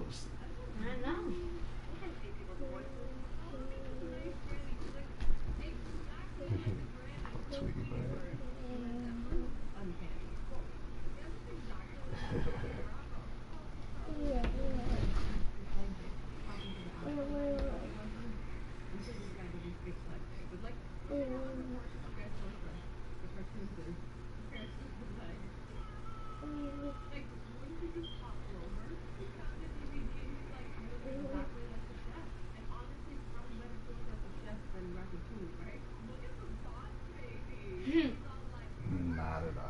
I know. Tweety bird. Not at all.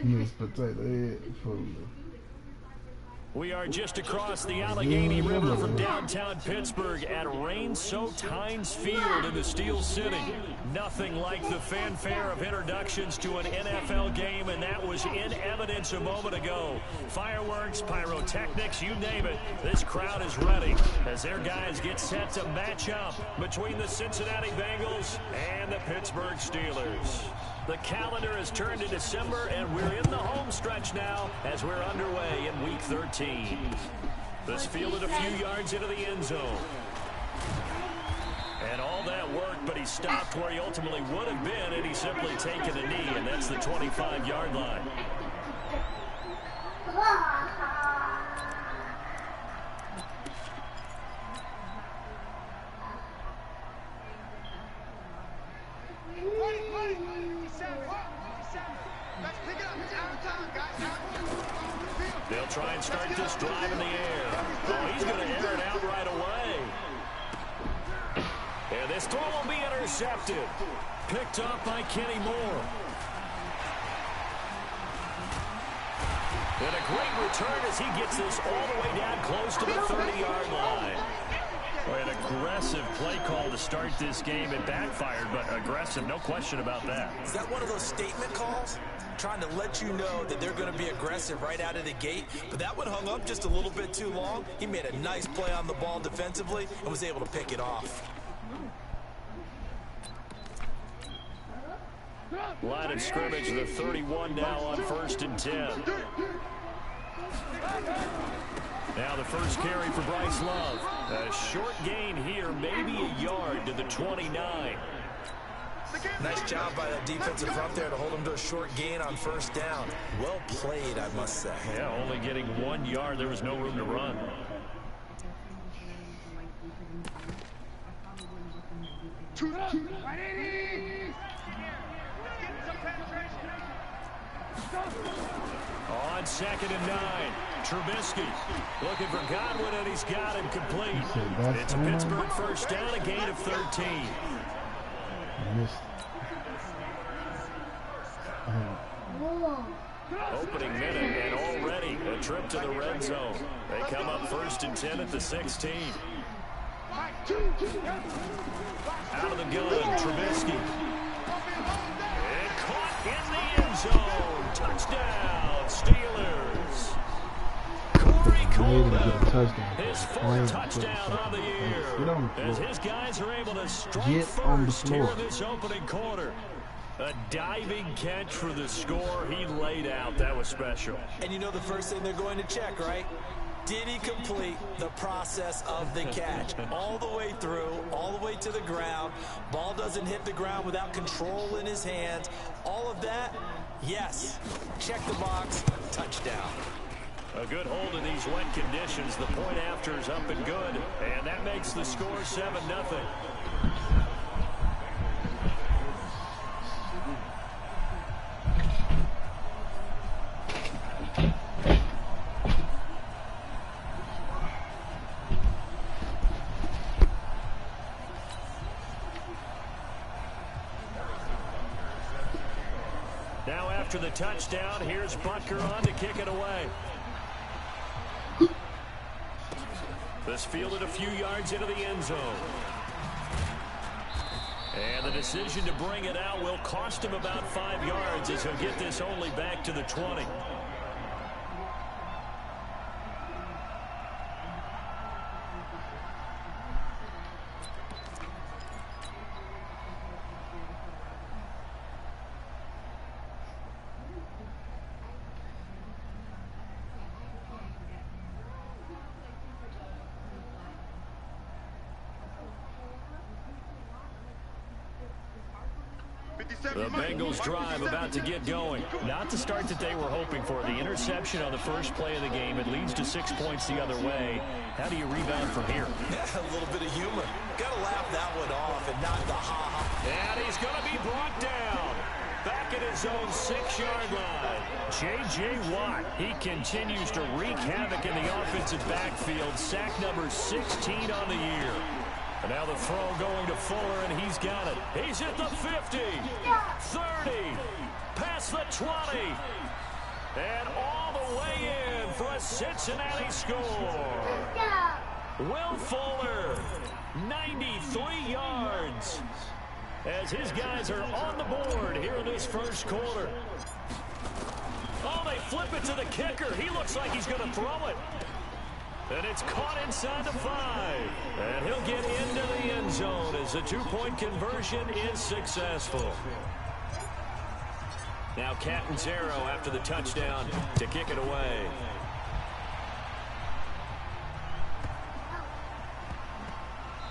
Miss Potato Head food. We are just across the Allegheny River from downtown Pittsburgh at rain-soaked Heinz Field in the Steel City. Nothing like the fanfare of introductions to an NFL game, and that was in evidence a moment ago. Fireworks, pyrotechnics, you name it. This crowd is ready as their guys get set to match up between the Cincinnati Bengals and the Pittsburgh Steelers. The calendar has turned to December, and we're in the home stretch now as we're underway in Week 13. This fielded a few yards into the end zone. And all that worked, but he stopped where he ultimately would have been had he simply taken a knee, and that's the 25-yard line. They'll try and start this drive in the air. Oh, he's going to air it out right away. And this throw will be intercepted. Picked up by Kenny Moore. And a great return as he gets this all the way down close to the 30-yard line. Boy, an aggressive play call to start this game. It backfired, but aggressive, no question about that. Is that one of those statement calls? Trying to let you know that they're going to be aggressive right out of the gate, but that one hung up just a little bit too long. He made a nice play on the ball defensively and was able to pick it off. Line of scrimmage, the 31 now on 1st and 10. Now the first carry for Bryce Love. A short gain here, maybe a yard to the 29. Nice job by that defensive front there to hold him to a short gain on 1st down. Well played, I must say. Yeah, only getting 1 yard. There was no room to run. On 2nd and 9, Trubisky looking for Godwin, and he's got him complete. It's a Pittsburgh first down, a gain of 13. Missed. Opening minute, and already a trip to the red zone. They come up 1st and 10 at the 16. Out of the gun, Trubisky. And caught in the end zone. Touchdown, Steelers. Corey Coleman, his 4th touchdown on the year. As his guys are able to strike first here in this opening quarter. A diving catch for the score he laid out. That was special. And you know the first thing they're going to check, right? Did he complete the process of the catch? All the way through, all the way to the ground. Ball doesn't hit the ground without control in his hands. All of that, yes. Check the box, touchdown. A good hold in these wet conditions. The point after is up and good. And that makes the score 7-0. Now after the touchdown, here's Butker on to kick it away. This fielded a few yards into the end zone. And the decision to bring it out will cost him about 5 yards as he'll get this only back to the 20. The Bengals drive about to get going. Not the start that they were hoping for. The interception on the first play of the game. It leads to 6 points the other way. How do you rebound from here? Yeah, a little bit of humor. Got to laugh that one off and not the ha-ha. And he's going to be brought down. Back at his own 6-yard line. J.J. Watt, he continues to wreak havoc in the offensive backfield. Sack number 16 on the year. And now the throw going to Fuller, and he's got it. He's at the 50, 30, past the 20, and all the way in for a Cincinnati score. Will Fuller, 93 yards, as his guys are on the board here in this first quarter. Oh, they flip it to the kicker. He looks like he's going to throw it. And it's caught inside the 5. And he'll get into the end zone as the 2-point conversion is successful. Now Catanzaro after the touchdown to kick it away.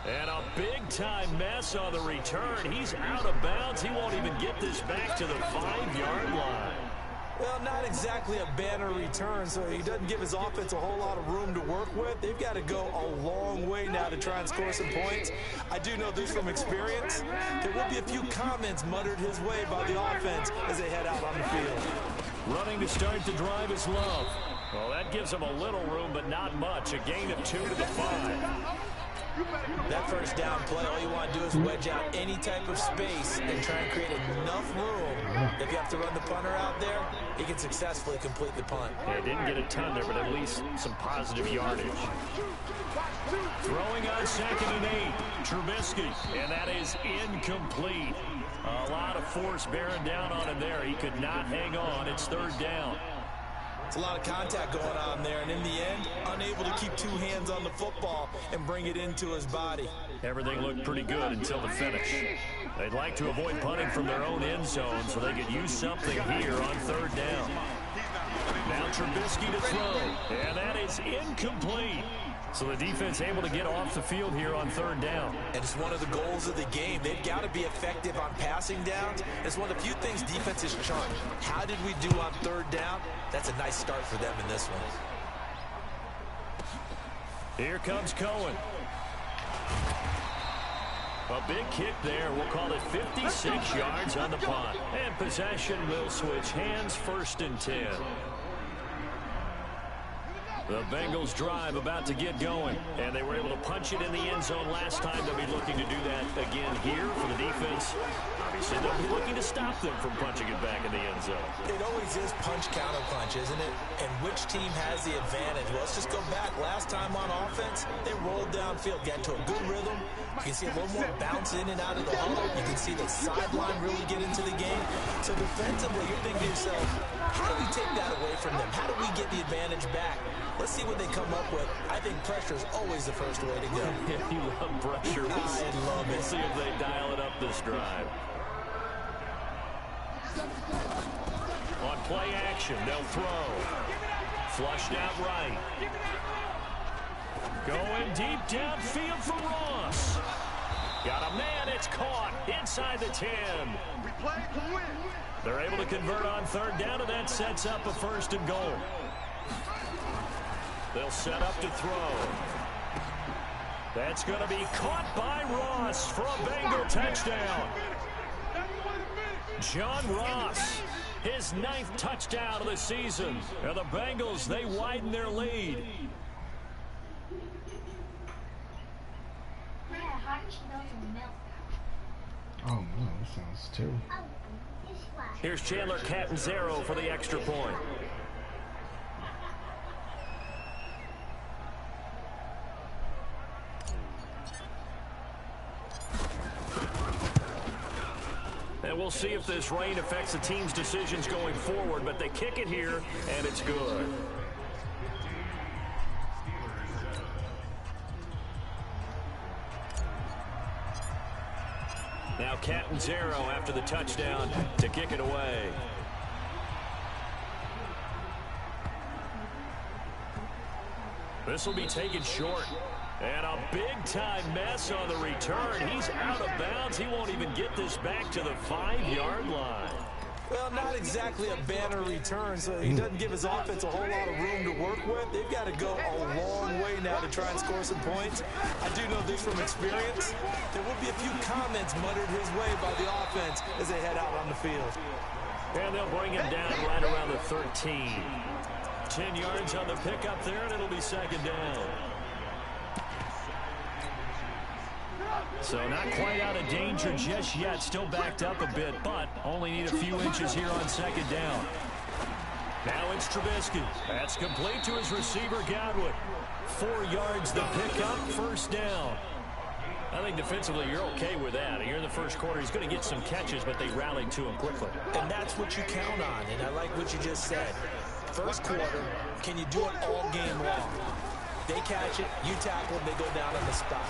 And a big-time mess on the return. He's out of bounds. He won't even get this back to the 5-yard line. Well, not exactly a banner return, so he doesn't give his offense a whole lot of room to work with. They've got to go a long way now to try and score some points. I do know this from experience. There will be a few comments muttered his way by the offense as they head out on the field. Running to start the drive is Love. Well, that gives him a little room, but not much. A gain of 2 to the 5. That first down play, all you want to do is wedge out any type of space and try and create enough room. If you have to run the punter out there, he can successfully complete the punt. Yeah, didn't get a ton there, but at least some positive yardage. Throwing on 2nd and 8, Trubisky, and that is incomplete. A lot of force bearing down on him there. He could not hang on. It's 3rd down. It's a lot of contact going on there, and in the end, unable to keep 2 hands on the football and bring it into his body. Everything looked pretty good until the finish. They'd like to avoid punting from their own end zone so they could use something here on 3rd down. Now Trubisky to throw, and that is incomplete. So the defense able to get off the field here on 3rd down. And it's one of the goals of the game. They've got to be effective on passing downs. It's one of the few things defenses chart. How did we do on 3rd down? That's a nice start for them in this one. Here comes Cohen. A big kick there. We'll call it 56 yards on the punt. And possession will switch hands, 1st and 10. The Bengals drive about to get going, and they were able to punch it in the end zone last time. They'll be looking to do that again here for the defense. Obviously, they'll be looking to stop them from punching it back in the end zone. It always is punch-counter-punch, isn't it? And which team has the advantage? Well, let's just go back. Last time on offense, they rolled downfield, got to a good rhythm. You can see a little more bounce in and out of the huddle. You can see the sideline really get into the game. So defensively, you're thinking to yourself, how do we take that away from them? How do we get the advantage back? Let's see what they come up with. I think pressure is always the first way to go. Yeah, you love pressure. I love it. We'll see if they dial it up this drive. On play action, they'll throw. Flushed out right. Going deep downfield for Ross. Got a man, it's caught inside the 10. We play to win. They're able to convert on 3rd down, and that sets up a 1st and goal. They'll set up to throw. That's going to be caught by Ross for a Bengal touchdown. John Ross, his 9th touchdown of the season. And the Bengals, they widen their lead. Oh man, that sounds terrible. Here's Chandler Catanzaro for the extra point. And we'll see if this rain affects the team's decisions going forward, but they kick it here, and it's good. Now Catanzaro after the touchdown to kick it away. This will be taken short. And a big-time mess on the return. He's out of bounds. He won't even get this back to the 5-yard line. Well, not exactly a banner return, so he doesn't give his offense a whole lot of room to work with. They've got to go a long way now to try and score some points. I do know this from experience. There will be a few comments muttered his way by the offense as they head out on the field. And they'll bring him down right around the 13. 10 yards on the pickup there, and it'll be second down. So not quite out of danger just yet. Still backed up a bit, but only need a few inches here on second down. Now it's Trubisky. That's complete to his receiver, Godwin. 4 yards the pickup, first down. I think defensively you're okay with that. Here in the first quarter, he's going to get some catches, but they rallied to him quickly. And that's what you count on, and I like what you just said. First quarter, can you do it all game long? They catch it, you tackle them, they go down on the spot.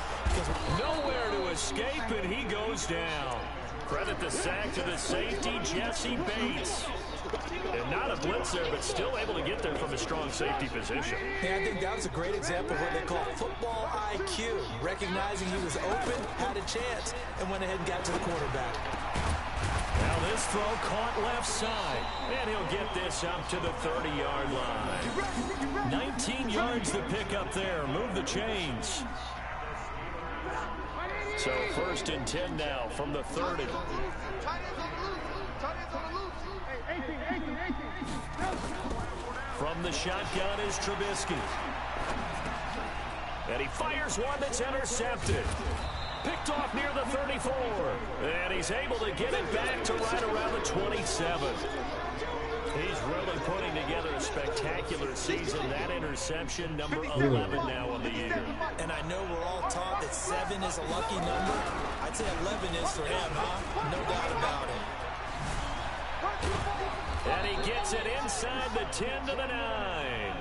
Nowhere to escape, and he goes down. Credit the sack to the safety, Jesse Bates. And not a blitz there, but still able to get there from a strong safety position. Yeah, I think that was a great example of what they call football IQ. Recognizing he was open, had a chance, and went ahead and got to the quarterback. Now this throw caught left side, and he'll get this up to the 30-yard line. 19 yards to pick up there. Move the chains. So first and 10 now from the 30. From the shotgun is Trubisky. And he fires one that's intercepted. Picked off near the 34. And he's able to get it back to right around the 27. He's really putting together a spectacular season. That interception, number 11 now on the year. And I know we're all taught that 7 is a lucky number. I'd say 11 is for him, huh? No doubt about it. And he gets it inside the 10 to the 9.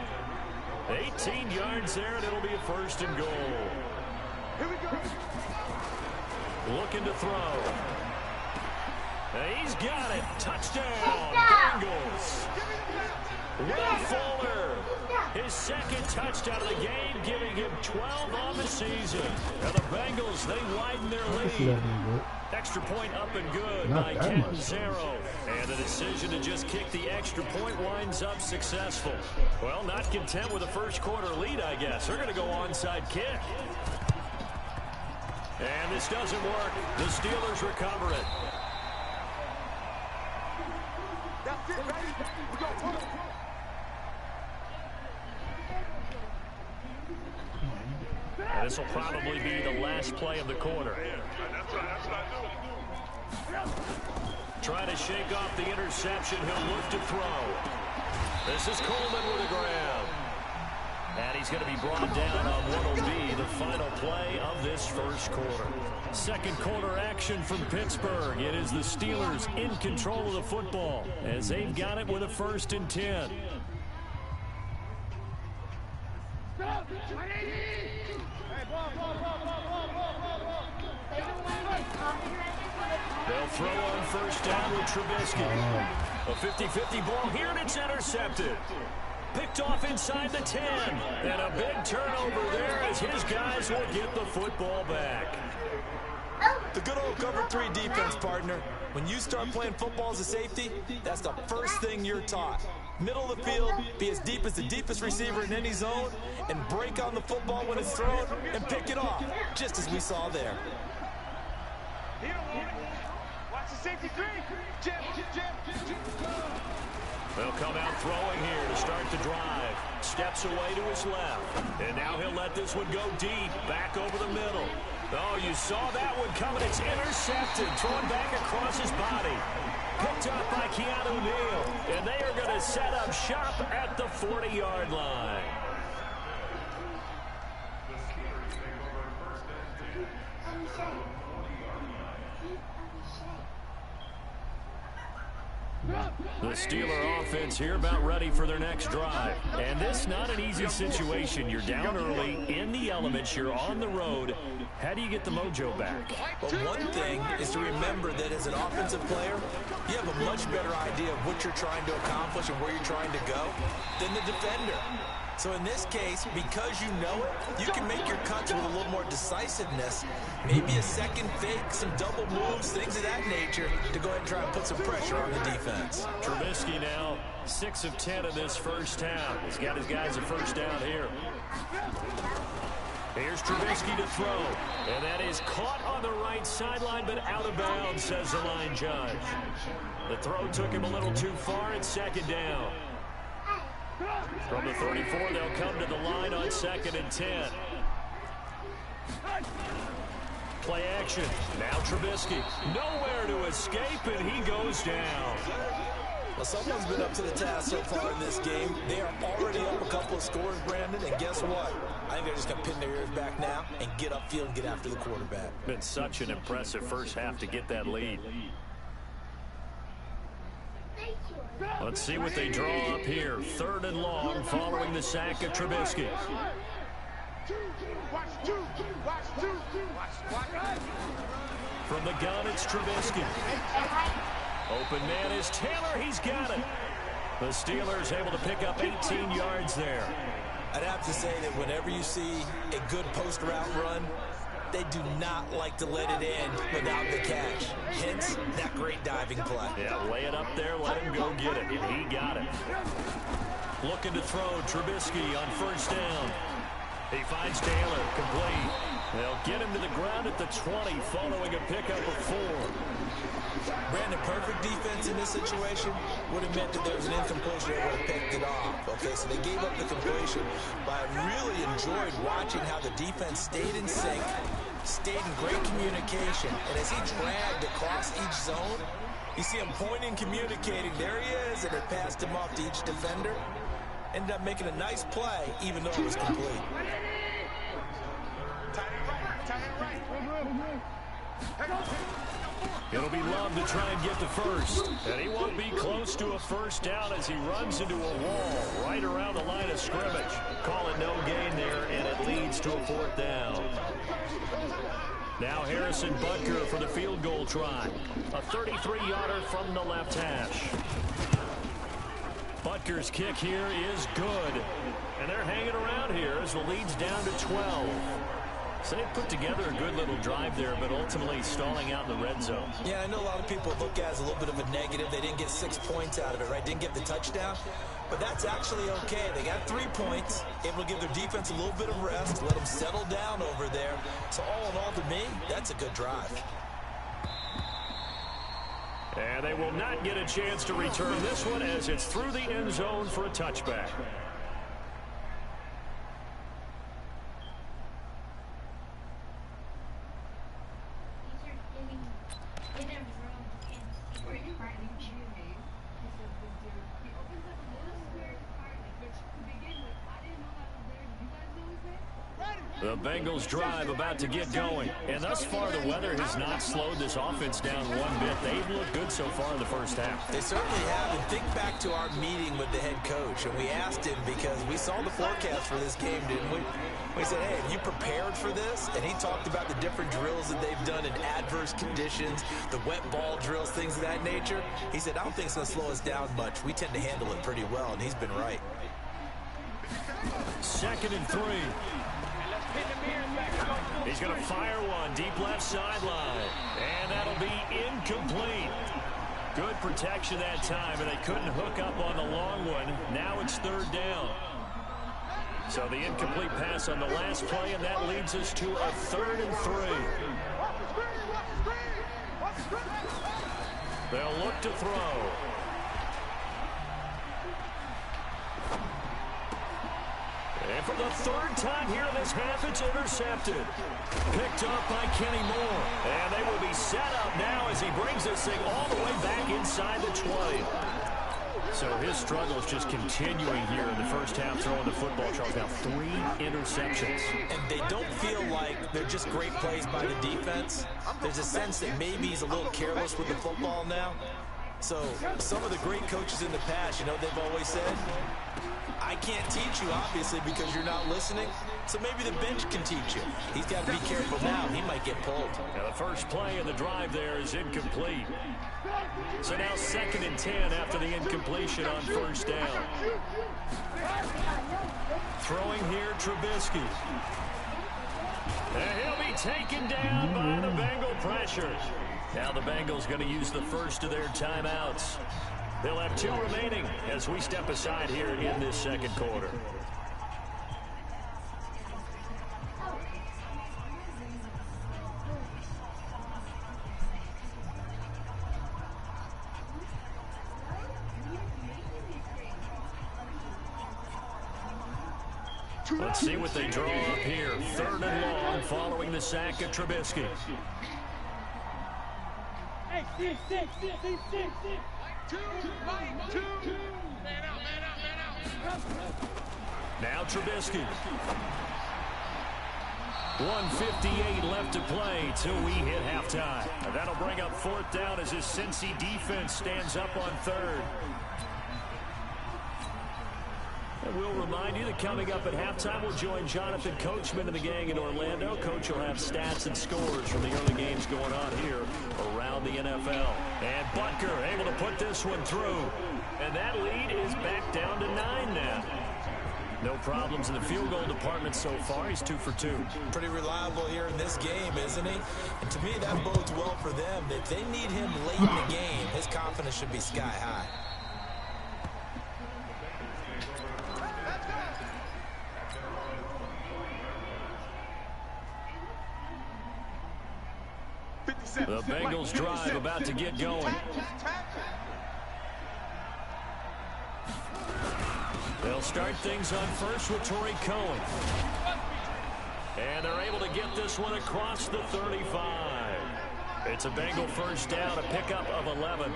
18 yards there, and it'll be a first and goal. Here we go. Looking to throw. He's got it. Touchdown, Bengals. Will Fuller, his second touchdown of the game, giving him 12 on the season. And the Bengals, they widen their lead. Extra point up and good by Catanzaro. And the decision to just kick the extra point winds up successful. Well, not content with a first quarter lead, I guess. They're going to go onside kick. And this doesn't work. The Steelers recover it. That's it, baby. We go. And this will probably be the last play of the quarter. Trying to shake off the interception. He'll look to throw. This is Coleman with a grab. And he's going to be brought down on what will be the final play of this first quarter. Second quarter action from Pittsburgh. It is the Steelers in control of the football as they've got it with a first and 10. They'll throw on first down with Trubisky. A 50-50 ball here, and it's intercepted. Picked off inside the 10. And a big turnover there as his guys will get the football back. The good old cover 3 defense, partner. When you start playing football as a safety, that's the first thing you're taught. Middle of the field, be as deep as the deepest receiver in any zone, and break on the football when it's thrown and pick it off, just as we saw there. Watch the safety 3. They'll come out throwing here to start the drive. Steps away to his left. And now he'll let this one go deep, back over the middle. Oh, you saw that one coming. It's intercepted, thrown back across his body. Picked up by Keanu Neal, and they are going to set up shop at the 40-yard line. The Steeler offense here about ready for their next drive. And this not an easy situation. You're down early, in the elements, you're on the road. How do you get the mojo back? Well, one thing is to remember that as an offensive player, you have a much better idea of what you're trying to accomplish and where you're trying to go than the defender. So in this case, because you know it, you can make your cuts with a little more decisiveness. Maybe a second fake, some double moves, things of that nature to go ahead and try and put some pressure on the defense. Trubisky now 6 of 10 in this first half. He's got his guys a first down here. Here's Trubisky to throw. And that is caught on the right sideline, but out of bounds, says the line judge. The throw took him a little too far. It's second down. From the 34, they'll come to the line on 2nd and 10. Play action. Now Trubisky. Nowhere to escape, and he goes down. Well, someone's been up to the task so far in this game. They are already up a couple of scores, Brandon, and guess what? I think they're just going to pin their ears back now and get upfield and get after the quarterback. Been such an impressive first half to get that lead. Let's see what they draw up here. 3rd and long following the sack of Trubisky. From the gun, it's Trubisky. Open man is Taylor. He's got it. The Steelers able to pick up 18 yards there. I'd have to say that whenever you see a good post route run, they do not like to let it end without the catch. Hence, that great diving play. Yeah, lay it up there, let him go get it. And he got it. Looking to throw, Trubisky on 1st down. He finds Taylor, complete. They'll get him to the ground at the 20 following a pickup of 4. Brandon, perfect defense in this situation would have meant that there was an incompletion that would have picked it off. Okay, so they gave up the completion, but I really enjoyed watching how the defense stayed in sync, stayed in great communication, and as he dragged across each zone, you see him pointing, communicating. There he is, and it passed him off to each defender. Ended up making a nice play, even though it was complete. It'll be Love to try and get the first. And he won't be close to a first down as he runs into a wall right around the line of scrimmage. Call it no gain there, and it leads to a 4th down. Now Harrison Butker for the field goal try. A 33-yarder from the left hash. Butker's kick here is good. And they're hanging around here as the lead's down to 12. So they put together a good little drive there, but ultimately stalling out in the red zone. Yeah, I know a lot of people look at it as a little bit of a negative. They didn't get 6 points out of it, right? Didn't get the touchdown. But that's actually okay. They got 3 points, able to give their defense a little bit of rest, let them settle down over there. So all in all, to me, that's a good drive. And they will not get a chance to return this one as it's through the end zone for a touchback. The Bengals drive about to get going. And thus far, the weather has not slowed this offense down one bit. They've looked good so far in the first half. They certainly have. And think back to our meeting with the head coach. And we asked him because we saw the forecast for this game, didn't we? We said, hey, have you prepared for this? And he talked about the different drills that they've done in adverse conditions, the wet ball drills, things of that nature. He said, I don't think it's going to slow us down much. We tend to handle it pretty well, and he's been right. 2nd and 3. He's going to fire one deep left sideline. And that'll be incomplete. Good protection that time, and they couldn't hook up on the long one. Now it's 3rd down. So the incomplete pass on the last play, and that leads us to a 3rd and 3. They'll look to throw. And for the third time here in this half, it's intercepted. Picked up by Kenny Moore. And they will be set up now as he brings this thing all the way back inside the 20. So his struggle is just continuing here in the first half throwing the football. Charles, now 3 interceptions. And they don't feel like they're just great plays by the defense. There's a sense that maybe he's a little careless with the football now. So some of the great coaches in the past, you know, they've always said, I can't teach you, obviously, because you're not listening. So maybe the bench can teach you. He's got to be careful now. He might get pulled. Now the first play of the drive there is incomplete. So now 2nd and 10 after the incompletion on first down. Throwing here, Trubisky. And he'll be taken down by the Bengal pressure. Now the Bengals going to use the first of their timeouts. They'll have 2 remaining as we step aside here in this second quarter. Let's see what they draw up here. 3rd and long following the sack of Trubisky. Hey, six. 2, 2. Man out. Now Trubisky. 1:58 left to play till we hit halftime. And that'll bring up 4th down as his Cincy defense stands up on 3rd. And we'll remind you that coming up at halftime, we'll join Jonathan Coachman and the gang in Orlando. Coach will have stats and scores from the early games going on here around the NFL. And Butker able to put this one through. And that lead is back down to 9 now. No problems in the field goal department so far. He's 2 for 2. Pretty reliable here in this game, isn't he? And to me, that bodes well for them. If they need him late in the game, his confidence should be sky high. The Bengals drive about to get going. They'll start things on first with Torrey Cohen. And they're able to get this one across the 35. It's a Bengal first down, a pickup of 11.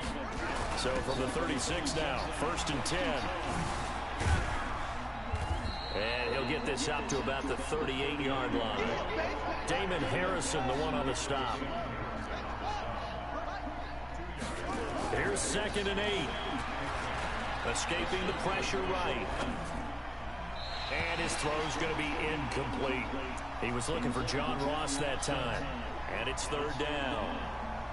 So from the 36 now, 1st and 10. And he'll get this out to about the 38-yard line. Damon Harrison, the one on the stop. Here's 2nd and 8. Escaping the pressure right. And his throw's going to be incomplete. He was looking for John Ross that time. And it's 3rd down.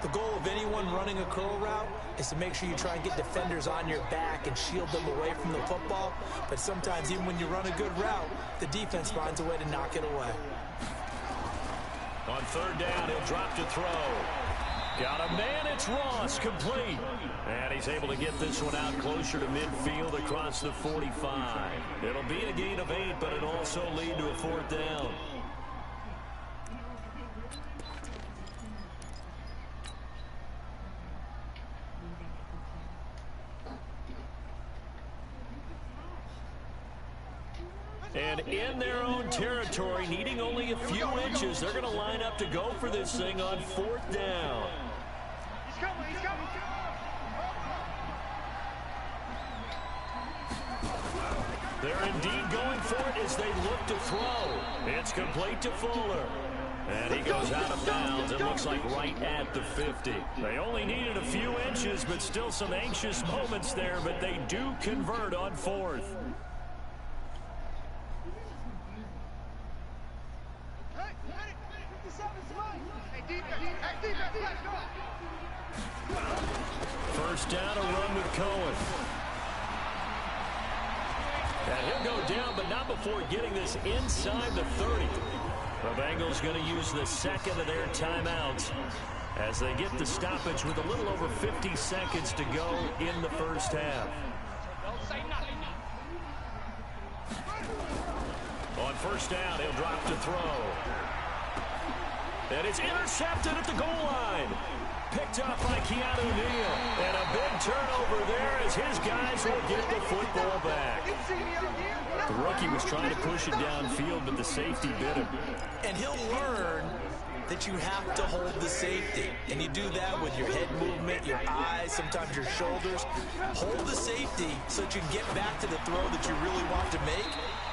The goal of anyone running a curl route is to make sure you try and get defenders on your back and shield them away from the football. But sometimes even when you run a good route, the defense finds a way to knock it away. On 3rd down, he'll drop to throw. Got a man, it's Ross, complete. And he's able to get this one out closer to midfield across the 45. It'll be a gain of 8, but it'll also lead to a 4th down. And in their own territory, needing only a few inches, they're going to line up to go for this thing on 4th down. He's coming. They're indeed going for it as they look to throw. It's complete to Fuller. And he goes out of bounds. It looks like right at the 50. They only needed a few inches, but still some anxious moments there, but they do convert on 4th. First down, a run with Cohen. And he'll go down, but not before getting this inside the 30. The Bengals going to use the 2nd of their timeouts as they get the stoppage with a little over 50 seconds to go in the first half. On first down, he'll drop to throw. And it's intercepted at the goal line. Picked up by Keanu Neal. And a big turnover there as his guys will get the football back. The rookie was trying to push it downfield, but the safety bit him. And he'll learn that you have to hold the safety. And you do that with your head movement, your eyes, sometimes your shoulders. Hold the safety so that you can get back to the throw that you really want to make.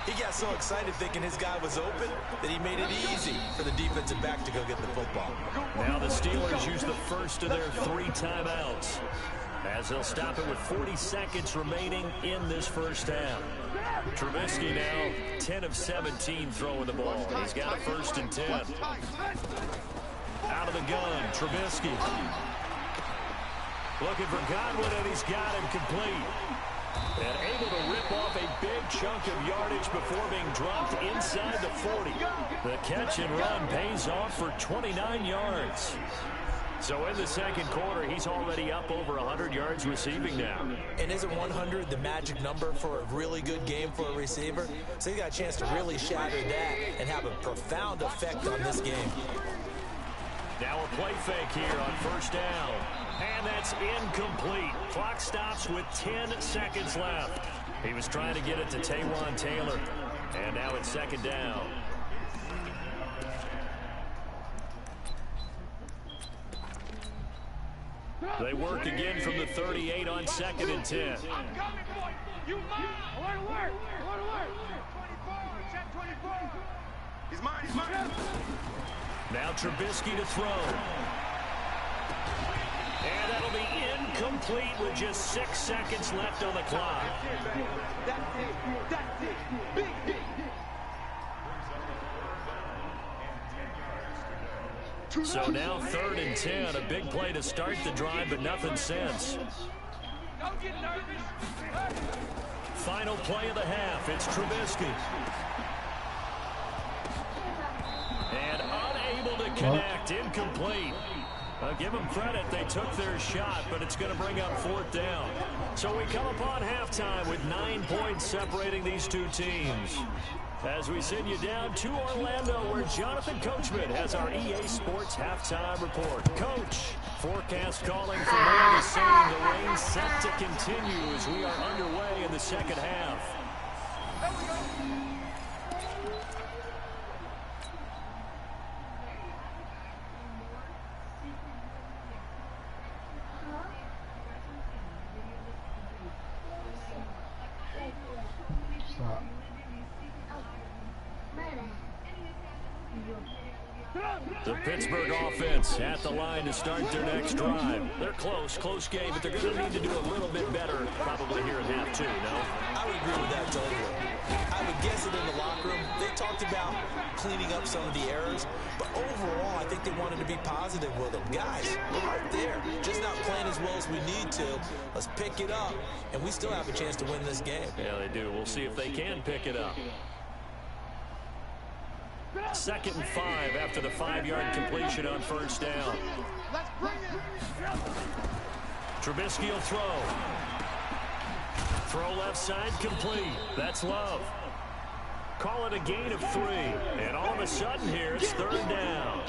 He got so excited thinking his guy was open that he made it easy for the defensive back to go get the football. Now the Steelers use the first of their 3 timeouts, as they'll stop it with 40 seconds remaining in this first half. Trubisky now 10 of 17 throwing the ball. He's got a 1st and 10. Out of the gun, Trubisky. Looking for Godwin, and he's got him complete. And able to rip off a big chunk of yardage before being dropped inside the 40. The catch and run pays off for 29 yards. So in the second quarter, he's already up over 100 yards receiving now. And isn't 100 the magic number for a really good game for a receiver? So he got a chance to really shatter that and have a profound effect on this game. Now a play fake here on 1st down. And that's incomplete. Clock stops with 10 seconds left. He was trying to get it to Taywan Taylor. And now it's 2nd down. They work again from the 38 on 2nd and 10. Now Trubisky to throw. And that'll be incomplete with just 6 seconds left on the clock. So now 3rd and 10. A big play to start the drive, but nothing since. Final play of the half. It's Trubisky. And unable to connect. Incomplete. Give them credit. They took their shot, but it's going to bring up 4th down. So we come upon halftime with 9 points separating these two teams. As we send you down to Orlando, where Jonathan Coachman has our EA Sports halftime report. Coach, forecast calling for more of the same. The rain set to continue as we are underway in the second half. Stop. The Pittsburgh offense at the line to start their next drive. They're close game, but they're going to need to do a little bit better probably here in half 2, no? I would agree with that totally. I would guess it in the locker room. They talked about cleaning up some of the errors, but overall, I think they wanted to be positive with them. Guys, we're right there. Just not playing as well as we need to. Let's pick it up, and we still have a chance to win this game. Yeah, they do. We'll see if they can pick it up. 2nd and 5 after the 5-yard completion on 1st down. Let's bring it. Trubisky will throw. Throw left side complete. That's Love. Call it a gain of 3. And all of a sudden here, it's 3rd down.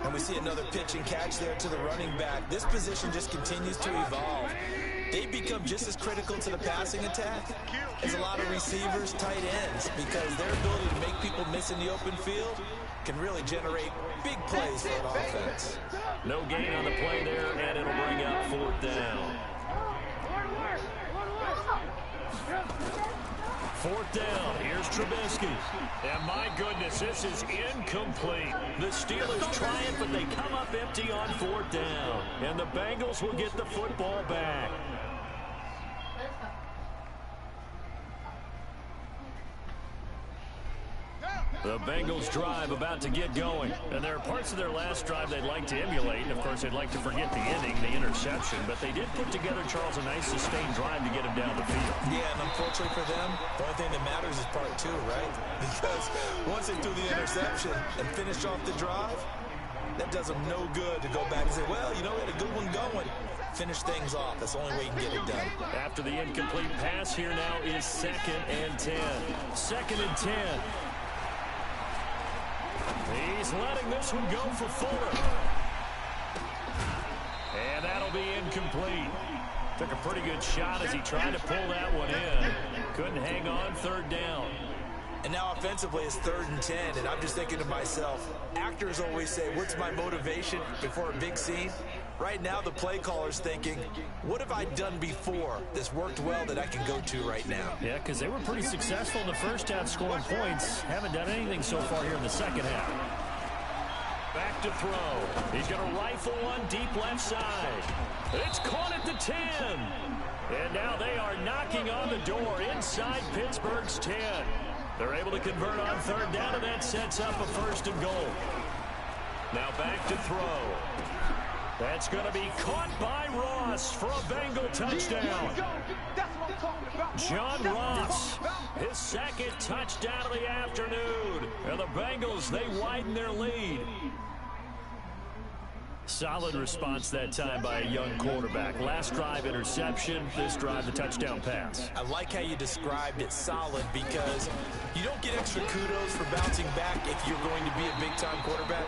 And we see another pitch and catch there to the running back. This position just continues to evolve. They become just as critical to the passing attack as a lot of receivers, tight ends, because their ability to make people miss in the open field can really generate big plays for an offense. No gain on the play there, and it'll bring up 4th down. 4th down. Here's Trubisky. And my goodness, this is incomplete. The Steelers try it, but they come up empty on 4th down. And the Bengals will get the football back. The Bengals drive about to get going. And there are parts of their last drive they'd like to emulate. And, of course, they'd like to forget the ending, the interception. But they did put together, Charles, a nice sustained drive to get him down the field. Yeah, and unfortunately for them, the only thing that matters is part 2, right? Because once they do the interception and finish off the drive, that does them no good to go back and say, well, you know, we had a good one going. Finish things off. That's the only way you can get it done. After the incomplete pass, here now is 2nd and 10. 2nd and 10. He's letting this one go for Fuller. And that'll be incomplete. Took a pretty good shot as he tried to pull that one in. Couldn't hang on, third down. And now offensively it's 3rd and 10, and I'm just thinking to myself, actors always say, what's my motivation before a big scene? Right now the play caller's thinking, what have I done before that's worked well that I can go to right now? Yeah, because they were pretty successful in the first half scoring points. Haven't done anything so far here in the second half. Back to throw. He's going to rifle one deep left side. It's caught at the 10. And now they are knocking on the door inside Pittsburgh's 10. They're able to convert on third down, and that sets up a 1st and goal. Now back to throw. That's going to be caught by Ross for a Bengal touchdown. John Ross, his 2nd touchdown of the afternoon. And the Bengals, they widen their lead. Solid response that time by a young quarterback. Last drive, interception. This drive, the touchdown pass. I like how you described it, solid, because you don't get extra kudos for bouncing back if you're going to be a big-time quarterback.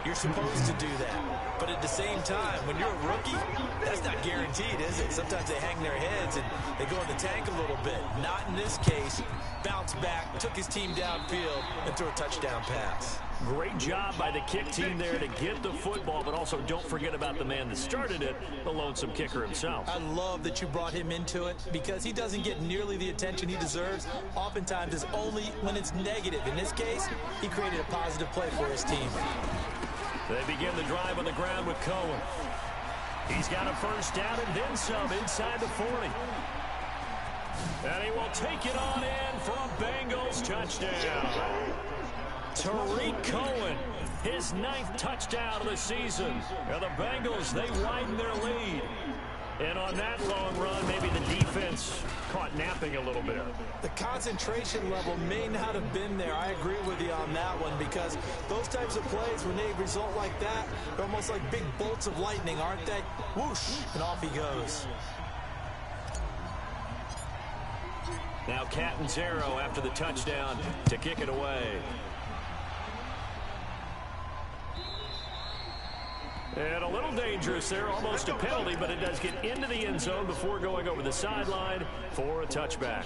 You're supposed to do that. But at the same time, when you're a rookie, that's not guaranteed, is it? Sometimes they hang their heads and they go in the tank a little bit. Not in this case. Bounced back, took his team downfield, and threw a touchdown pass. Great job by the kick team there to get the football, but also don't forget about the man that started it, the lonesome kicker himself. I love that you brought him into it because he doesn't get nearly the attention he deserves. Oftentimes it's only when it's negative. In this case, he created a positive play for his team. They begin the drive on the ground with Cohen. He's got a 1st down and then some inside the 40. And he will take it on in for a Bengals touchdown. Tariq Cohen, his 9th touchdown of the season. And the Bengals, they widen their lead. And on that long run, maybe the defense caught napping a little bit. The concentration level may not have been there. I agree with you on that one because those types of plays, when they result like that, they're almost like big bolts of lightning, aren't they? Whoosh, and off he goes. Now Catanzaro after the touchdown to kick it away. And a little dangerous there, almost a penalty, but it does get into the end zone before going over the sideline for a touchback.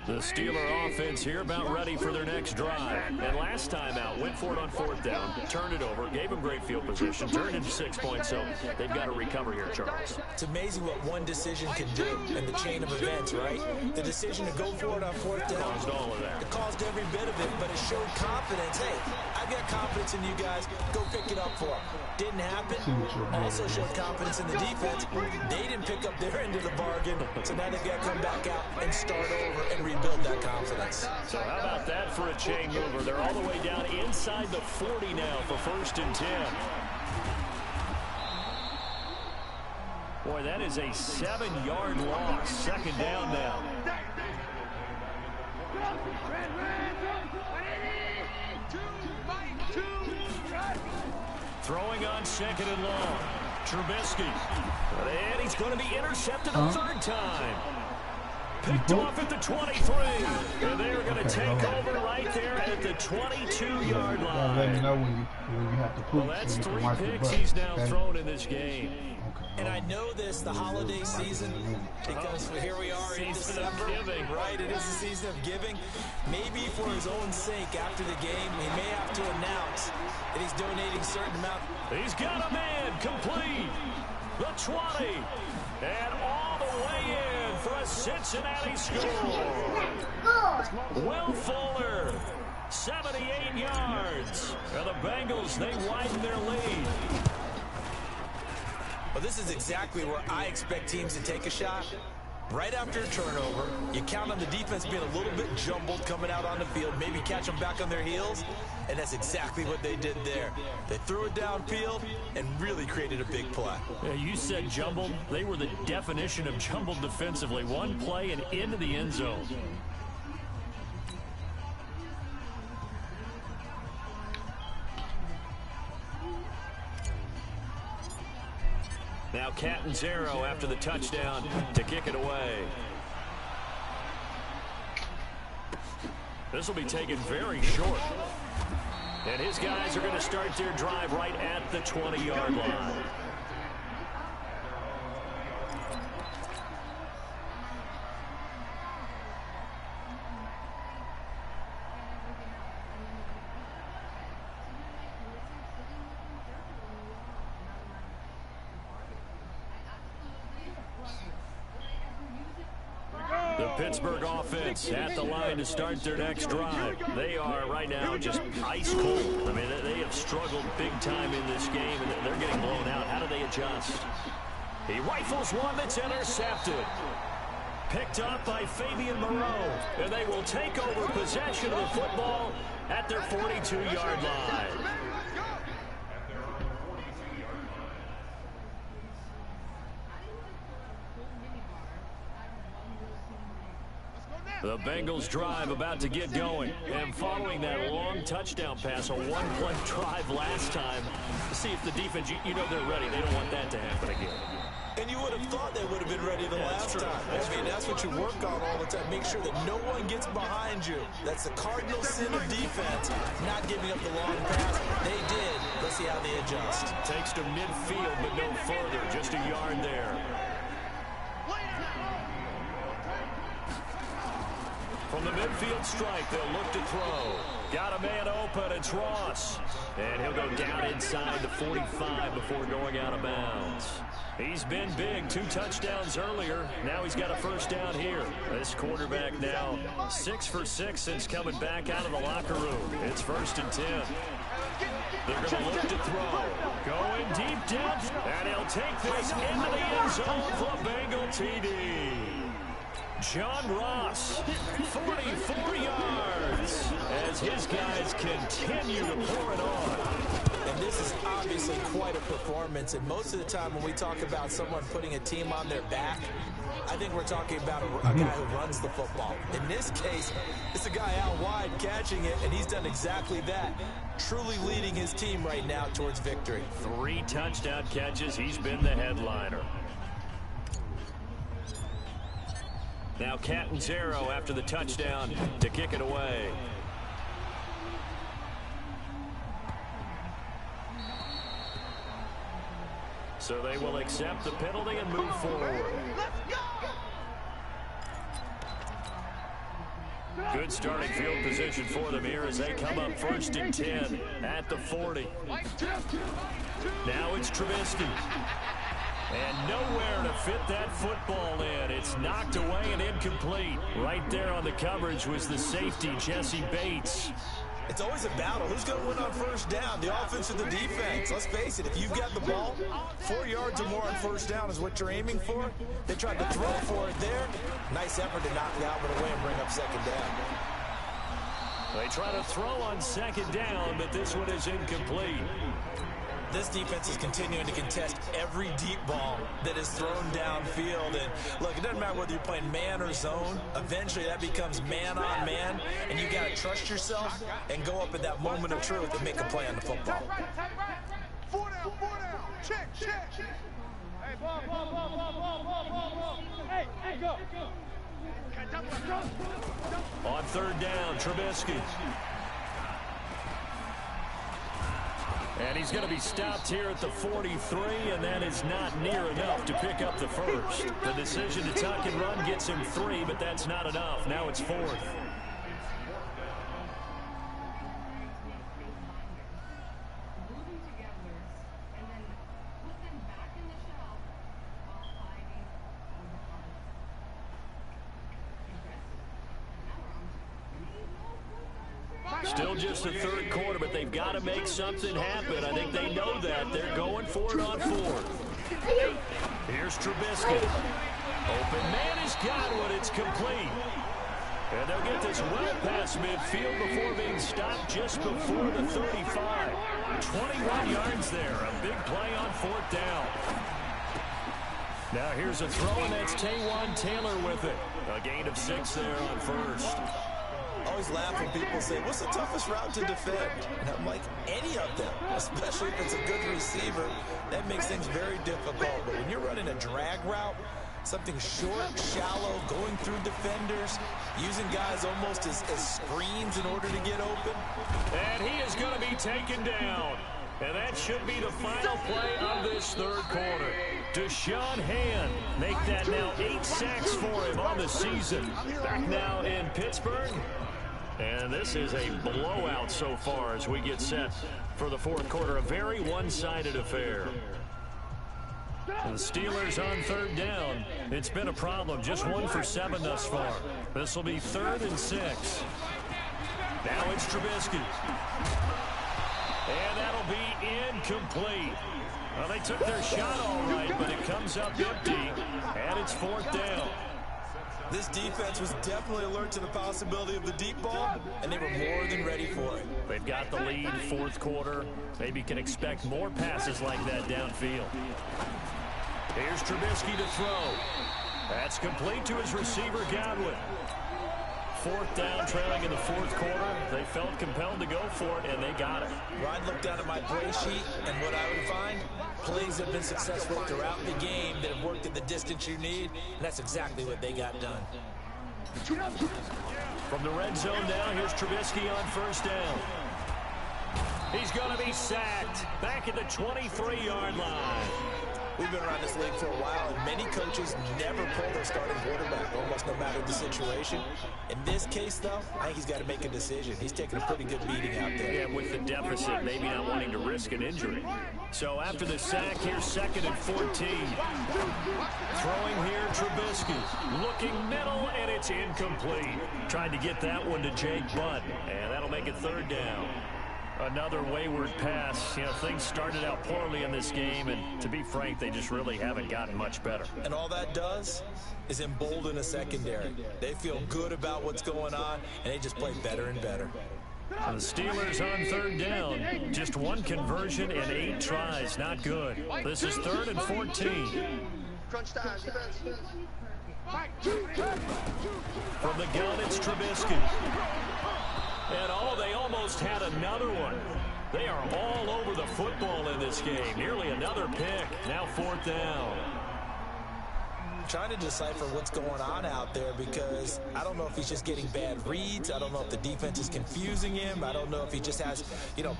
The Steeler offense here about ready for their next drive. And last time out, went for it on 4th down, turned it over, gave them great field position, turned into 6 points, so they've got to recover here, Charles. It's amazing what one decision can do in the chain of events, right? The decision to go for it on 4th down. Caused all of that. It caused every bit of it, but it showed confidence. Hey, I've got confidence in you guys. Go pick it up for them. Didn't happen. Also showed confidence in the defense. They didn't pick up their end of the bargain, so now they've got to come back out and start over and rebuild that confidence. So how about that for a chain mover? They're all the way down inside the 40 now for 1st and 10. Boy, that is a 7-yard loss. 2nd down now. Throwing on 2nd and long. Trubisky. And he's going to be intercepted a 3rd time. Picked off at the 23. And they're going to take over right there at the 22-yard line. Let me know when you have to poop. Well, that's 3 picks he's now thrown in this game. And I know this, the holiday season, because here we are in December, right? It is the season of giving. Maybe for his own sake, after the game, he may have to announce that he's donating a certain amount. He's got a man complete. The 20. And all the way in for a Cincinnati score. Will Fuller, 78 yards. And the Bengals, they widen their lead. Well, this is exactly where I expect teams to take a shot. Right after a turnover, you count on the defense being a little bit jumbled coming out on the field, maybe catch them back on their heels, and that's exactly what they did there. They threw it downfield and really created a big play. Yeah, you said jumbled. They were the definition of jumbled defensively. One play and into the end zone. Now Catanzaro after the touchdown to kick it away. This will be taken very short. And his guys are going to start their drive right at the 20-yard line. The Pittsburgh offense at the line to start their next drive. They are right now just ice cold. I mean, they have struggled big time in this game, and they're getting blown out. How do they adjust? He rifles one that's intercepted. Picked up by Fabian Moreau. And they will take over possession of the football at their 42-yard line. The Bengals drive about to get going. And following that long touchdown pass, a one-play drive last time, to see if the defense, you know they're ready. They don't want that to happen again. And you would have thought they would have been ready the last time. I mean, that's what you work on all the time. Make sure that no one gets behind you. That's the cardinal sin of defense, not giving up the long pass. They did. Let's see how they adjust. Takes to midfield, but no further. Just a yard there. From the midfield strike, they'll look to throw. Got a man open, it's Ross. And he'll go down inside the 45 before going out of bounds. He's been big, 2 touchdowns earlier. Now he's got a first down here. This quarterback now 6 for 6 since coming back out of the locker room. It's 1st and 10. They're going to look to throw. Going deep down, and he'll take this into the end zone for a Bengal TD. John Ross, 44 yards, as his guys continue to pour it on. And this is obviously quite a performance. And most of the time when we talk about someone putting a team on their back, I think we're talking about a guy who runs the football. In this case, it's a guy out wide catching it, and he's done exactly that. Truly leading his team right now towards victory. 3 touchdown catches. He's been the headliner. Now Catanzaro after the touchdown to kick it away. So they will accept the penalty and move forward. Good starting field position for them here as they come up 1st and 10 at the 40. Now it's Trubisky. And nowhere to fit that football in. It's knocked away and incomplete. Right there on the coverage was the safety, Jesse Bates. It's always a battle. Who's going to win on 1st down, the offense or the defense? Let's face it, if you've got the ball, 4 yards or more on 1st down is what you're aiming for. They tried to throw for it there. Nice effort to knock the Albert away and bring up 2nd down. They try to throw on 2nd down, but this one is incomplete. This defense is continuing to contest every deep ball that is thrown downfield. And look, it doesn't matter whether you're playing man or zone. Eventually, that becomes man on man, and you got to trust yourself and go up at that moment of truth and make a play on the football. 4 down. Check. Hey, ball. Hey, go. On 3rd down, Trubisky. And he's going to be stopped here at the 43, and that is not near enough to pick up the first. The decision to tuck and run gets him 3, but that's not enough. Now it's 4th. Still just the 3rd quarter, but they've got to make something happen. I think they know that. They're going for it on 4th. Here's Trubisky. Open man has got one. It's complete. And they'll get this well past midfield before being stopped just before the 35. 21 yards there. A big play on 4th down. Now here's a throw, and that's Taywan Taylor with it. A gain of 6 there on 1st. I always laugh when people say, what's the toughest route to defend? And I'm like, any of them, especially if it's a good receiver. That makes things very difficult. But when you're running a drag route, Something short, shallow, going through defenders, using guys almost as screens in order to get open. And he is going to be taken down. And that should be the final play of this third quarter. Deshaun Hand make that now 8 sacks for him on the season. Back now in Pittsburgh. And this is a blowout so far as we get set for the fourth quarter. A very one-sided affair. The Steelers on third down. It's been a problem. Just 1 for 7 thus far. This will be 3rd and 6. Now it's Trubisky. And that'll be incomplete. Well, they took their shot all right, but it comes up empty, and it's 4th down. This defense was definitely alert to the possibility of the deep ball, and they were more than ready for it. They've got the lead, fourth quarter. Maybe can expect more passes like that downfield. Here's Trubisky to throw. That's complete to his receiver, Godwin. 4th down, trailing in the fourth quarter. They felt compelled to go for it, and they got it. I'd look down at my play sheet, and what I would find, plays have been successful throughout the game that have worked at the distance you need, and that's exactly what they got done. From the red zone now, here's Trubisky on 1st down. He's going to be sacked back at the 23-yard line. We've been around this league for a while, and many coaches never pull their starting quarterback, almost no matter the situation. In this case, though, I think he's got to make a decision. He's taking a pretty good beating out there. Yeah, with the deficit, maybe not wanting to risk an injury. So after the sack, here's 2nd and 14. Throwing here, Trubisky. Looking middle, and it's incomplete. Tried to get that one to Jake Butt, and that'll make it 3rd down. Another wayward pass. You know, things started out poorly in this game, and to be frank, they just really haven't gotten much better. And all that does is embolden a secondary. They feel good about what's going on, and they just play better and better. And the Steelers on 3rd down. Just 1 conversion and 8 tries. Not good. This is 3rd and 14. From the gun, it's Trubisky. And they almost had another one. They are all over the football in this game. Nearly another pick. Now 4th down. Trying to decipher what's going on out there, because I don't know if he's just getting bad reads. I don't know if the defense is confusing him. I don't know if he just has,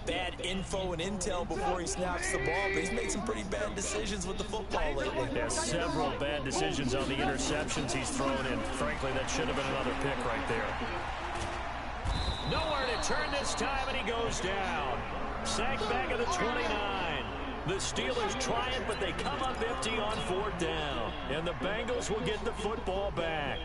bad info and intel before he snaps the ball. But he's made some pretty bad decisions with the football lately. Yeah, several bad decisions on the interceptions he's thrown in. Frankly, that should have been another pick right there. Nowhere to turn this time, and he goes down. Sacked back at the 29. The Steelers try it, but they come up empty on 4th down. And the Bengals will get the football back.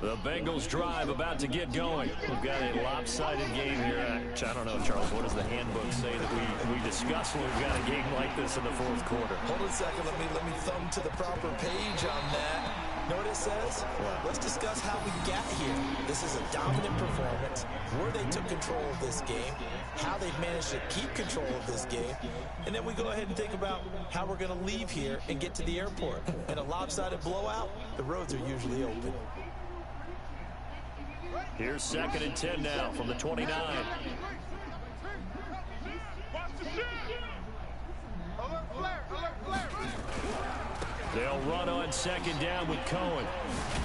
The Bengals drive about to get going. We've got a lopsided game here. I don't know, Charles, what does the handbook say that we discuss when we've got a game like this in the fourth quarter? Hold on a second. Let me thumb to the proper page on that. Know what it says? Let's discuss how we got here. This is a dominant performance, where they took control of this game, how they've managed to keep control of this game, and then we go ahead and think about how we're going to leave here and get to the airport. In a lopsided blowout, the roads are usually open. Here's 2nd and 10 now from the 29. They'll run on 2nd down with Cohen.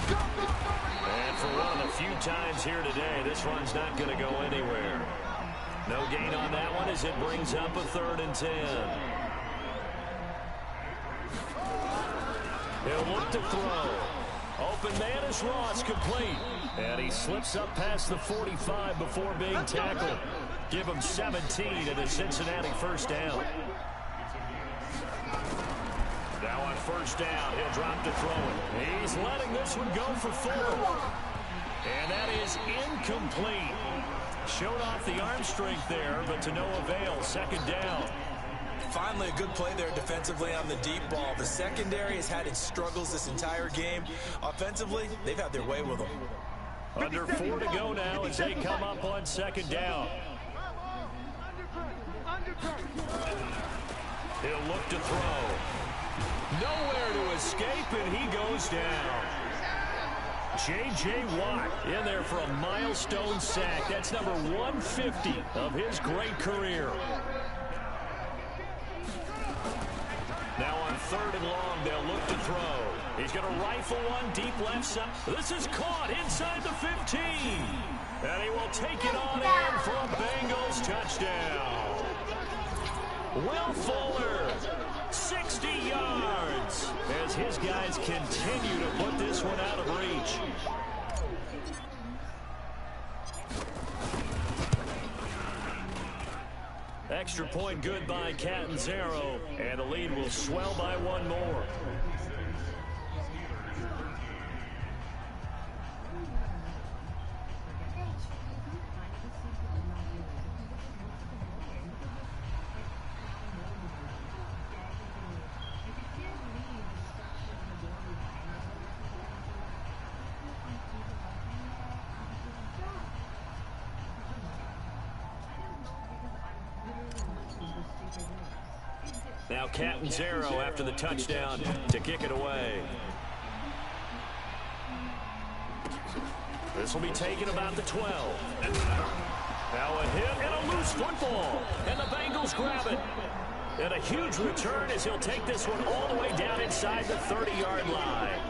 And for one of the few times here today, this run's not going to go anywhere. No gain on that one as it brings up a 3rd and 10. He'll look to throw. Open man is Ross, complete. And he slips up past the 45 before being tackled. Give him 17 at the Cincinnati 1st down. Now on 1st down, he'll drop to throw it. He's letting this one go for 4. And that is incomplete. Showed off the arm strength there, but to no avail. 2nd down. Finally, a good play there defensively on the deep ball. The secondary has had its struggles this entire game. Offensively, they've had their way with them. Under 4 to go now as they come up on 2nd down. He'll look to throw. Nowhere to escape, and he goes down. J.J. Watt in there for a milestone sack. That's number 150 of his great career. Now on 3rd and long, they'll look to throw. He's going to rifle one deep left side. This is caught inside the 15. And he will take it on in for a Bengals touchdown. Will Fuller, 60 yards, as his guys continue to put this one out of reach. Extra point good by Catanzaro, and the lead will swell by one more. Now Catanzaro after the touchdown to kick it away. This will be taken about the 12. Now a hit and a loose football. And the Bengals grab it. And a huge return as he'll take this one all the way down inside the 30-yard line.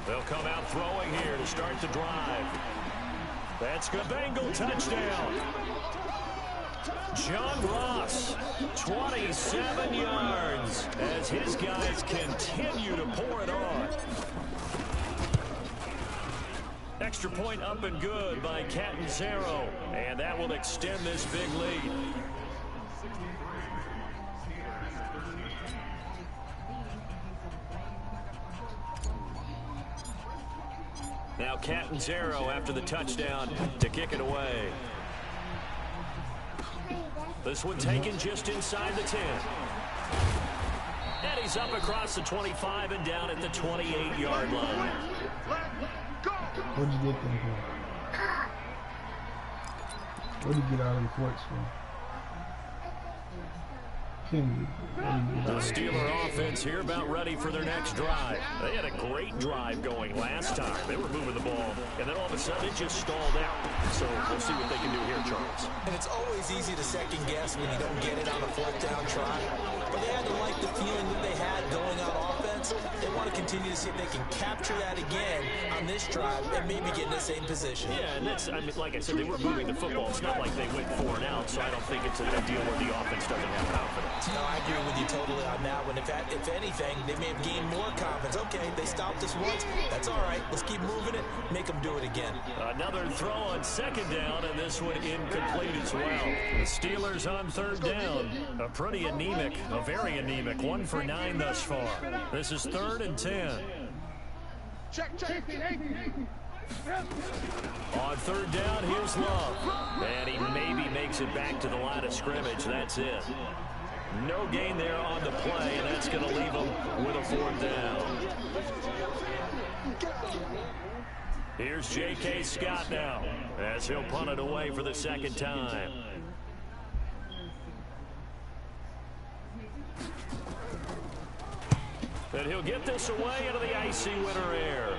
They'll come out throwing here to start the drive. That's a Bengal touchdown. John Ross, 27 yards as his guys continue to pour it on. Extra point up and good by Catanzaro, and that will extend this big lead. Now Catanzaro after the touchdown to kick it away. This one taken just inside the 10. And he's up across the 25 and down at the 28-yard line. What did you get them for? What did you get out of the courts for? The Steeler offense here about ready for their next drive. They had a great drive going last time. They were moving the ball, and then all of a sudden it just stalled out. So we'll see what they can do here, Charles. And it's always easy to second guess when you don't get it on a 4th down try. But they had to like the feeling that they had going on offense. They want to continue to see if they can capture that again on this drive and maybe get in the same position. Yeah, and that's, I mean, like I said, they were moving the football. It's not like they went 4 and out, so I don't think it's a deal where the offense doesn't have confidence. No, I agree with you totally on that one. If anything, they may have gained more confidence. Okay, they stopped us once. That's all right. Let's keep moving it. Make them do it again. Another throw on 2nd down, and this one incomplete as well. The Steelers on 3rd down. A pretty anemic, a very anemic 1 for 9 thus far. This is 3rd and 10. Check. On 3rd down, here's Love. And he maybe makes it back to the line of scrimmage. That's it. No gain there on the play, and that's going to leave him with a 4th down. Here's J.K. Scott now as he'll punt it away for the 2nd time. And he'll get this away into the icy winter air.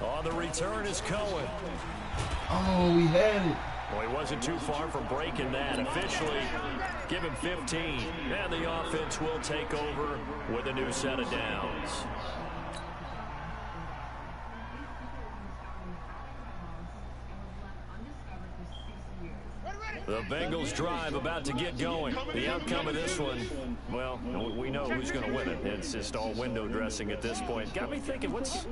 On the return is Cohen. Oh, we had it. Well, he wasn't too far from breaking that. Officially, give him 15. And the offense will take over with a new set of downs. The Bengals drive about to get going. The outcome of this one, well, we know who's going to win it. It's just all window dressing at this point. Got me thinking, what's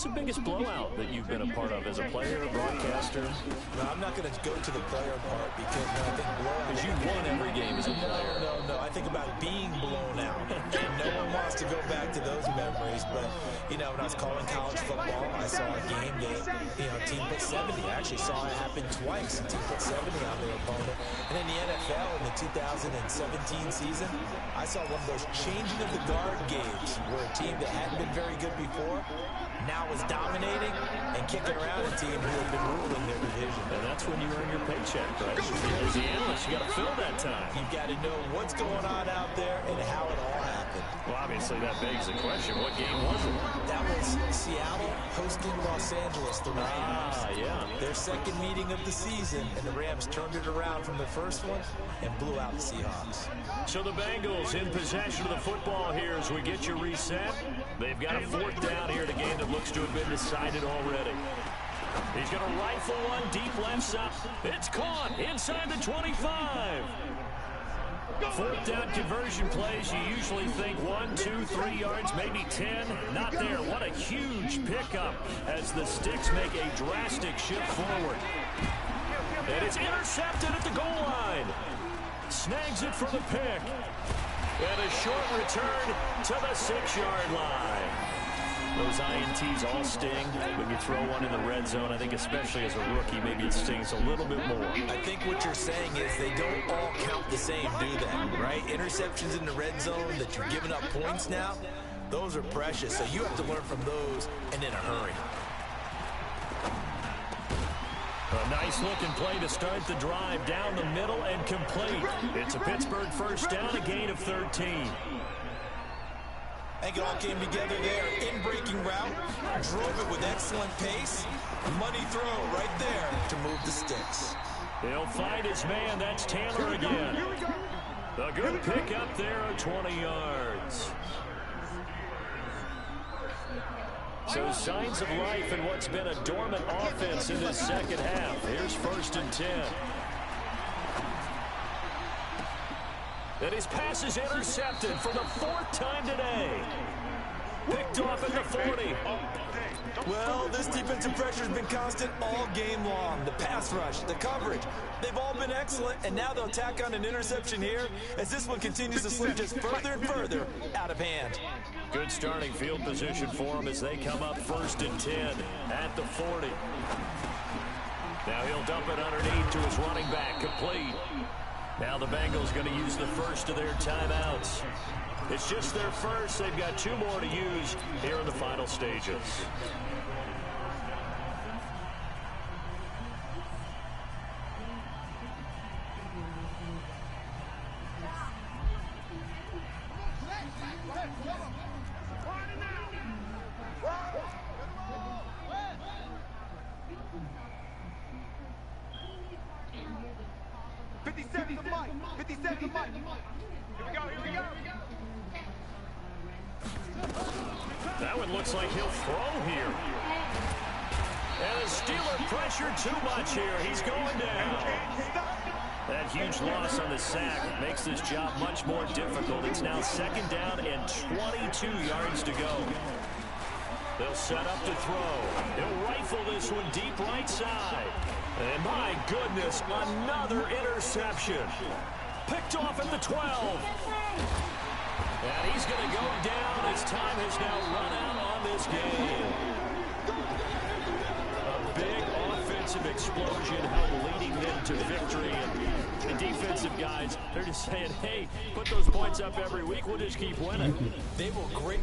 the biggest blowout that you've been a part of as a player, a broadcaster? No, I'm not going to go to the player part because I think blowout. Because you won every game as a player. No. I think about being blown out. And no one wants to go back to those memories. But, you know, when I was calling college football, I saw a game that, team put 70. I actually saw it happen twice. A team put 70 on their opponent. opponent. And in the NFL in the 2017 season, I saw one of those changing of the guard games where a team that hadn't been very good before now is dominating and kicking around a team who had been ruling their division. And that's when you earn your paycheck, right? As the analyst, you got to fill that time. You've got to know what's going on out there and how it all happened. Well, obviously that begs the question, what game was it? That was Seattle hosting Los Angeles, the Rams. Yeah. Their second meeting of the season, and the Rams turned it around from the first one and blew out the Seahawks. So the Bengals in possession of the football here as we get you reset. They've got a fourth down here in a game that looks to have been decided already. He's going to rifle one deep left side. It's caught inside the 25. Fourth down conversion plays, you usually think 1, 2, 3 yards, maybe 10. Not there. What a huge pickup as the Sticks make a drastic shift forward. And it's intercepted at the goal line. Snags it for the pick. And a short return to the 6-yard line. Those INTs all sting when you throw one in the red zone. I think especially as a rookie, maybe it stings a little bit more. I think what you're saying is they don't all count the same, do they? Right? Interceptions in the red zone that you're giving up points now, those are precious. So you have to learn from those and in a hurry. A nice looking play to start the drive down the middle and complete. It's a Pittsburgh first down, a gain of 13. I think it all came together there. In-breaking route, drove it with excellent pace. Money throw right there to move the Sticks. He'll find his man. That's Taylor again. A good pick up there of 20 yards. So signs of life in what's been a dormant offense in this second half. Here's 1st and 10. And his pass is intercepted for the 4th time today. Picked off at the 40. Well, this defensive pressure has been constant all game long. The pass rush, the coverage, they've all been excellent, and now they'll tack on an interception here as this one continues to slip just further and further out of hand. Good starting field position for them as they come up 1st and 10 at the 40. Now he'll dump it underneath to his running back, complete. Now the Bengals going to use the first of their timeouts. It's just their first. They've got 2 more to use here in the final stages. That one looks like he'll throw here. And the Steeler pressure too much here. He's going down. That huge loss on the sack makes this job much more difficult. It's now 2nd down and 22 yards to go. They'll set up to throw. He'll rifle this one deep right side. And my goodness, another interception. Picked off at the 12. And he's going to go down. His time has now run out on this game. A big offensive explosion helped leading them to victory. And the defensive guys, they're just saying, hey, put those points up every week. We'll just keep winning. They were great.